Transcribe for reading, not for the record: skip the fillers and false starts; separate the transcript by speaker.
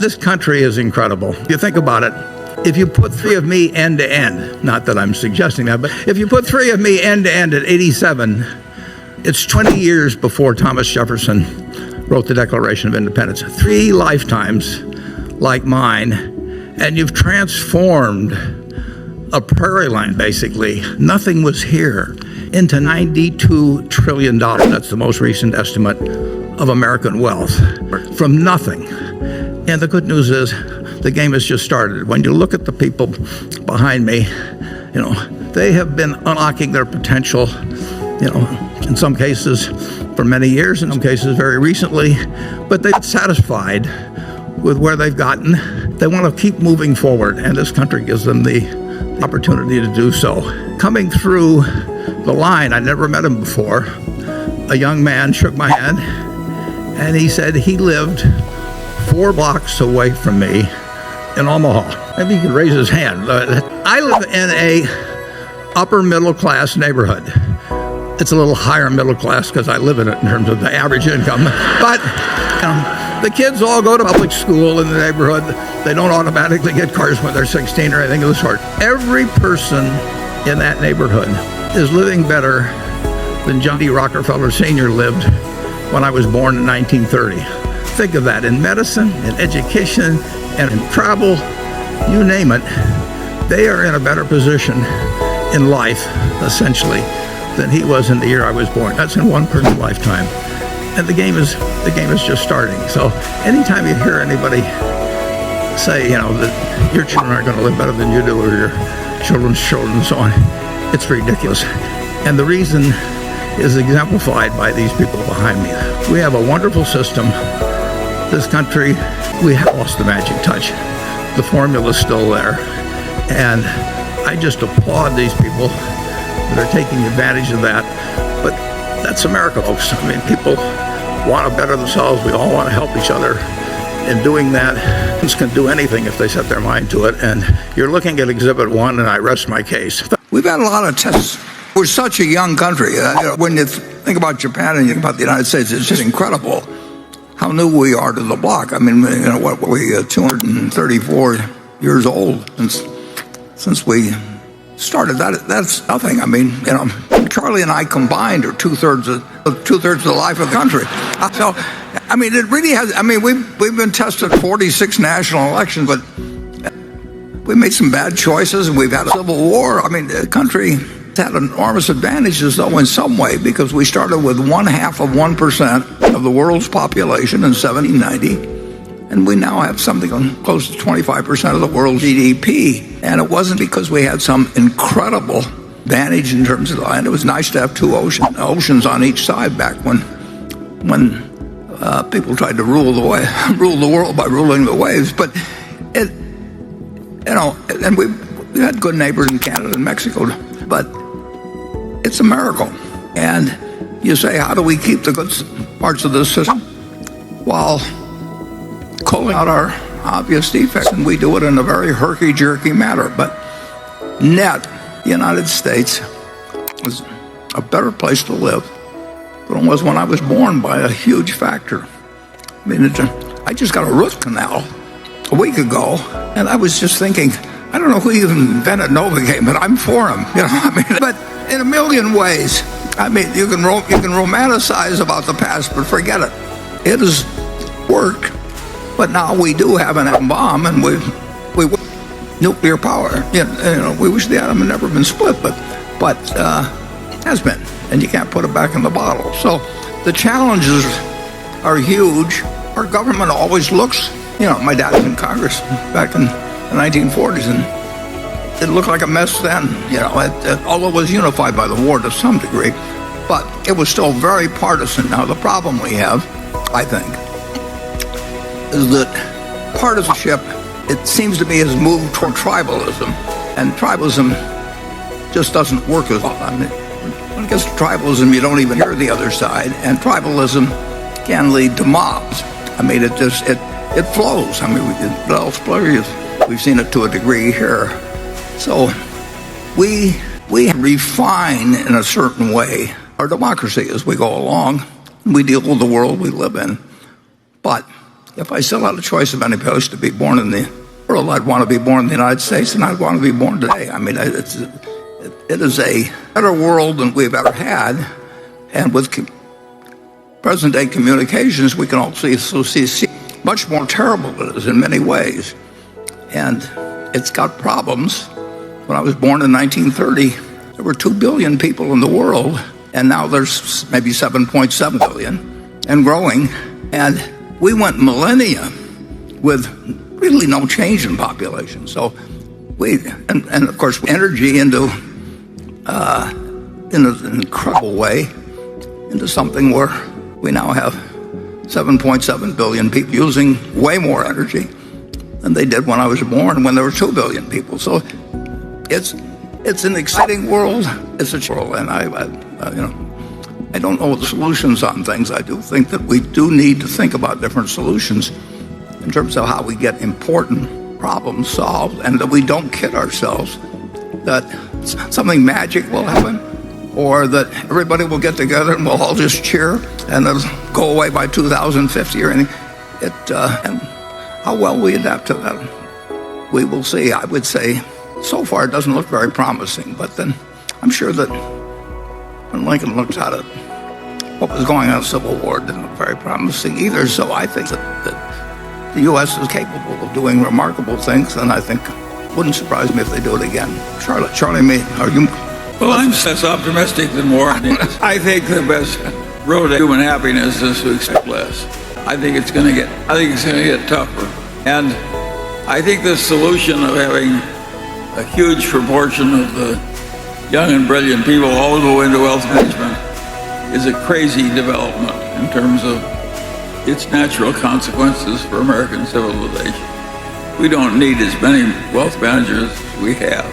Speaker 1: This country is incredible. You think about it. If you put three of me end to end, not that I'm suggesting that, but if you put three of me end to end at 87, it's 20 years before Thomas Jefferson wrote the Declaration of Independence. 3 lifetimes like mine, and you've transformed a prairie land, basically. Nothing was here, into $92 trillion. That's the most recent estimate of American wealth, from nothing. And the good news is, the game has just started. When you look at the people behind me, they have been unlocking their potential, in some cases for many years, in some cases very recently, but they're satisfied with where they've gotten. They want to keep moving forward, and this country gives them the opportunity to do so. Coming through the line, I never met him before, a young man shook my hand, and he said he lived 4 blocks away from me in Omaha. Maybe he could raise his hand. I live in a upper middle class neighborhood. It's a little higher middle class because I live in it in terms of the average income. But the kids all go to public school in the neighborhood. They don't automatically get cars when they're 16 or anything of the sort. Every person in that neighborhood is living better than John D. Rockefeller Sr. lived when I was born in 1930. Think of that, in medicine, in education, and in travel, you name it, they are in a better position in life, essentially, than he was in the year I was born. That's in one person's lifetime. And the game is just starting. So anytime you hear anybody say, that your children aren't going to live better than you do, or your children's children and so on, it's ridiculous. And the reason is exemplified by these people behind me. We have a wonderful system. This country, we have lost the magic touch. The formula's still there. And I just applaud these people that are taking advantage of that. But that's America, folks. I mean, people want to better themselves. We all want to help each other. In doing that, humans can do anything if they set their mind to it. And you're looking at Exhibit 1, and I rest my case.
Speaker 2: We've had a lot of tests. We're such a young country. When you think about Japan and you think about the United States, it's just incredible how new we are to the block. I mean, what were we, 234 years old since we started. That's nothing. I mean, Charlie and I combined are two-thirds of the life of the country. So, I mean, it really has. I mean, we've been tested 46 national elections, but we made some bad choices, and we've had a civil war. I mean, the country had enormous advantages, though, in some way, because we started with 0.5% of the world's population in 1790, and we now have something close to 25% of the world's GDP. And it wasn't because we had some incredible advantage in terms of land. It was nice to have 2 oceans on each side back when people tried to rule the world by ruling the waves. But and we had good neighbors in Canada and Mexico, but it's a miracle. And you say, how do we keep the good parts of this system while calling out our obvious defects? And we do it in a very herky-jerky manner. But net, the United States was a better place to live than it was when I was born, by a huge factor. I mean, I just got a root canal a week ago, and I was just thinking, I don't know who even invented Novocaine, but I'm for him. But in a million ways, I mean, you can romanticize about the past, but forget it. It has worked. But now we do have an atom bomb, and we nuclear power. We wish the atom had never been split, but has been, and you can't put it back in the bottle. So the challenges are huge. Our government always looks. My dad was in Congress back in the 1940s, and it looked like a mess then. Although it was unified by the war to some degree, but it was still very partisan. Now the problem we have, I think, is that partisanship, it seems to me, has moved toward tribalism, and tribalism just doesn't work as well. I mean, when it gets to tribalism, you don't even hear the other side, and tribalism can lead to mobs. I mean, it flows. I mean, we've seen it to a degree here. So we refine in a certain way our democracy as we go along. We deal with the world we live in, but if I still had a choice of any place to be born in the world, I'd want to be born in the United States, and I'd want to be born today. I mean, it is a better world than we've ever had, and with present-day communications, we can also see much more terrible it is in many ways. And it's got problems. When I was born in 1930, there were 2 billion people in the world, and now there's maybe 7.7 billion and growing. And we went millennia with really no change in population. So and of course, energy into in an incredible way into something where we now have 7.7 billion people using way more energy than they did when I was born, when there were 2 billion people. So it's an exciting world. It's a world, and I don't know the solutions on things. I do think that we do need to think about different solutions in terms of how we get important problems solved, and that we don't kid ourselves that something magic will happen, or that everybody will get together and we'll all just cheer and it'll go away by 2050 or anything. And how well we adapt to that, we will see. I would say so far it doesn't look very promising, but then I'm sure that when Lincoln looked at it, what was going on in the Civil War didn't look very promising either. So I think that the U.S. is capable of doing remarkable things, and I think it wouldn't surprise me if they do it again. Charlie, are you?
Speaker 3: Well, I'm less optimistic than Warren is. I think the best road to human happiness is to accept less. I think it's going to get tougher, and I think the solution of having a huge proportion of the young and brilliant people all go into wealth management is a crazy development in terms of its natural consequences for American civilization. We don't need as many wealth managers as we have.